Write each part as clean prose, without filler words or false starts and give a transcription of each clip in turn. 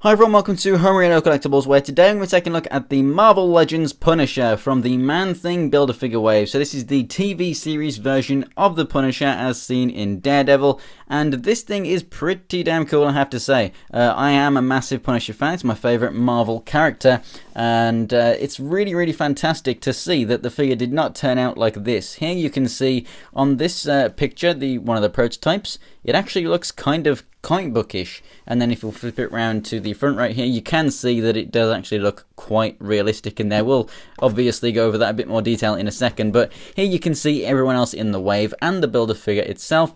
Hi everyone, welcome to Homerino Collectibles, where today I'm going to take a look at the Marvel Legends Punisher from the Man-Thing Build-A-Figure wave. So this is the TV series version of the Punisher as seen in Daredevil, and this thing is pretty damn cool, I have to say. I am a massive Punisher fan, it's my favourite Marvel character, and it's really fantastic to see that the figure did not turn out like this. Here you can see on this picture, one of the prototypes, it actually looks kind of comic bookish, and then if you flip it around to the front right here, you can see that it does actually look quite realistic in there. We'll obviously go over that a bit more detail in a second, but here you can see everyone else in the wave and the Build-A-Figure itself.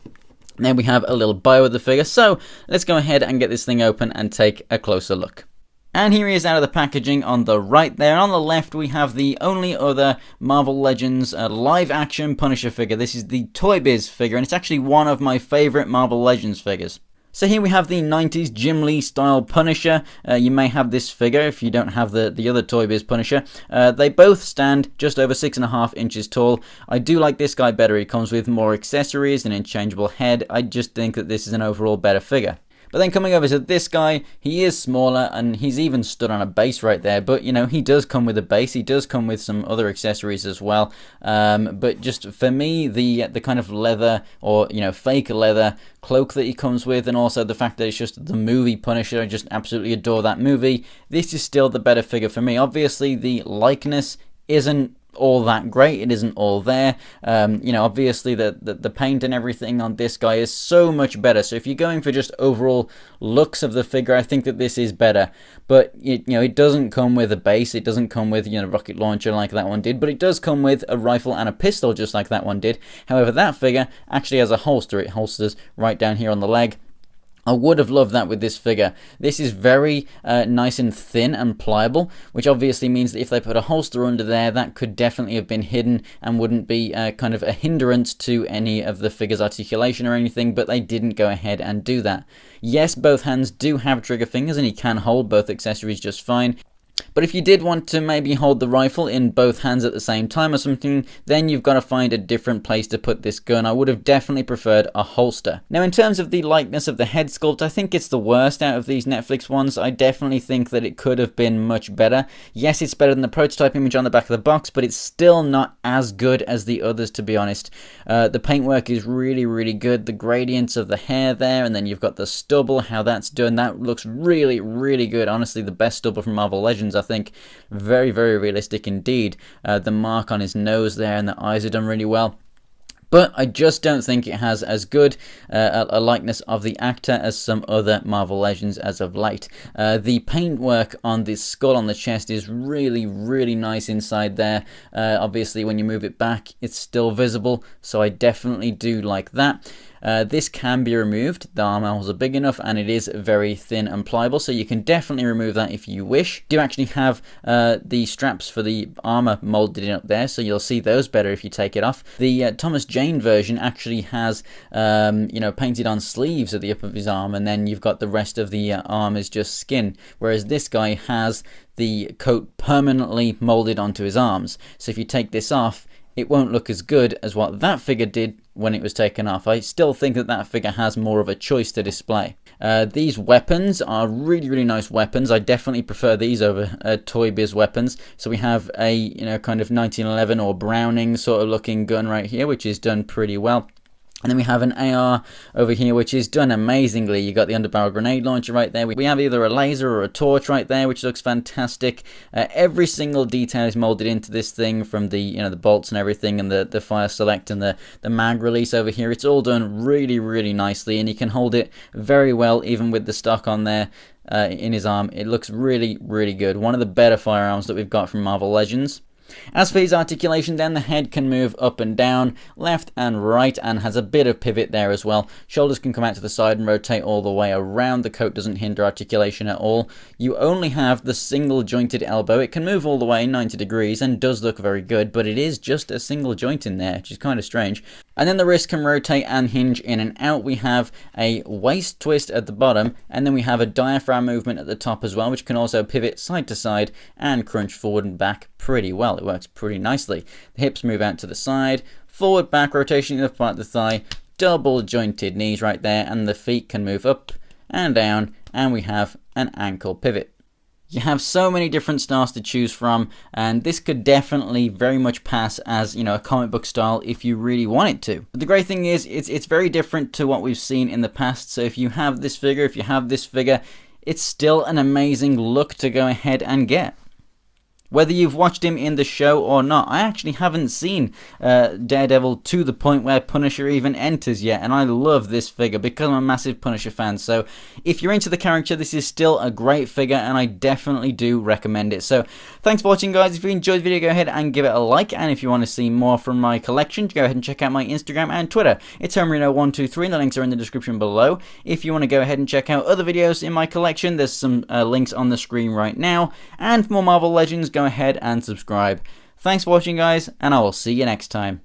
Then we have a little bio of the figure, so let's go ahead and get this thing open and take a closer look. And here he is out of the packaging on the right there. And on the left, we have the only other Marvel Legends live-action Punisher figure. This is the Toy Biz figure, and it's actually one of my favourite Marvel Legends figures. So here we have the 90s Jim Lee style Punisher. You may have this figure if you don't have the other Toy Biz Punisher. They both stand just over 6.5 inches tall. I do like this guy better. He comes with more accessories, an interchangeable head. I just think that this is an overall better figure. But then coming over to this guy, he is smaller and he's even stood on a base right there. But, you know, he does come with a base. He does come with some other accessories as well. But just for me, the kind of leather or, you know, fake leather cloak that he comes with, and also the fact that it's just the movie Punisher, I just absolutely adore that movie. This is still the better figure for me. Obviously, the likeness isn't all that great, it isn't all there. You know, obviously the paint and everything on this guy is so much better. So if you're going for just overall looks of the figure, I think that this is better. But you know, it doesn't come with a base, it doesn't come with, you know, rocket launcher like that one did, but it does come with a rifle and a pistol just like that one did. However, that figure actually has a holster. It holsters right down here on the leg. I would have loved that with this figure. This is very nice and thin and pliable, which obviously means that if they put a holster under there, that could definitely have been hidden and wouldn't be kind of a hindrance to any of the figure's articulation or anything, but they didn't go ahead and do that. Yes, both hands do have trigger fingers and he can hold both accessories just fine. But if you did want to maybe hold the rifle in both hands at the same time or something, then you've got to find a different place to put this gun. I would have definitely preferred a holster. Now, in terms of the likeness of the head sculpt, I think it's the worst out of these Netflix ones. I definitely think that it could have been much better. Yes, it's better than the prototype image on the back of the box, but it's still not as good as the others, to be honest. The paintwork is really good. The gradients of the hair there, and then you've got the stubble, how that's done. That looks really good. Honestly, the best stubble from Marvel Legends, I think. Very realistic indeed. The mark on his nose there and the eyes are done really well. But I just don't think it has as good a likeness of the actor as some other Marvel Legends as of late. The paintwork on this skull on the chest is really nice inside there. Obviously, when you move it back, it's still visible, so I definitely do like that. This can be removed. The arm holes are big enough and it is very thin and pliable, so you can definitely remove that if you wish. You do actually have the straps for the armor molded in up there, so you'll see those better if you take it off. The Thomas Jane version actually has you know, painted on sleeves at the upper of his arm, and then you've got the rest of the arm is just skin, whereas this guy has the coat permanently molded onto his arms. So if you take this off, it won't look as good as what that figure did when it was taken off. I still think that that figure has more of a choice to display. These weapons are really nice weapons. I definitely prefer these over Toy Biz weapons. So we have a, you know, kind of 1911 or Browning sort of looking gun right here, which is done pretty well. And then we have an AR over here, which is done amazingly. You got the underbarrel grenade launcher right there. We have either a laser or a torch right there, which looks fantastic. Every single detail is molded into this thing, from the, you know, the bolts and everything, and the fire select and the mag release over here. It's all done really nicely, and you can hold it very well, even with the stock on there. In his arm, it looks really good. One of the better firearms that we've got from Marvel Legends. As for his articulation then, the head can move up and down, left and right, and has a bit of pivot there as well. Shoulders can come out to the side and rotate all the way around. The coat doesn't hinder articulation at all. You only have the single jointed elbow. It can move all the way 90 degrees and does look very good, but it is just a single joint in there, which is kind of strange. And then the wrist can rotate and hinge in and out. We have a waist twist at the bottom, and then we have a diaphragm movement at the top as well, which can also pivot side to side and crunch forward and back pretty well. It works pretty nicely. The hips move out to the side, forward, back, rotation in the part of the thigh, double jointed knees right there, and the feet can move up and down, and we have and ankle pivot. You have so many different styles to choose from, and this could definitely very much pass as, a comic book style if you really want it to. But the great thing is, it's very different to what we've seen in the past, so if you have this figure, it's still an amazing look to go ahead and get. Whether you've watched him in the show or not, I actually haven't seen Daredevil to the point where Punisher even enters yet, and I love this figure because I'm a massive Punisher fan. So if you're into the character, this is still a great figure, and I definitely do recommend it. So thanks for watching, guys. If you enjoyed the video, go ahead and give it a like, and if you want to see more from my collection, go ahead and check out my Instagram and Twitter. It's Homerino123, and the links are in the description below. If you want to go ahead and check out other videos in my collection, there's some links on the screen right now, and for more Marvel Legends, go ahead and subscribe. Thanks for watching, guys, and I will see you next time.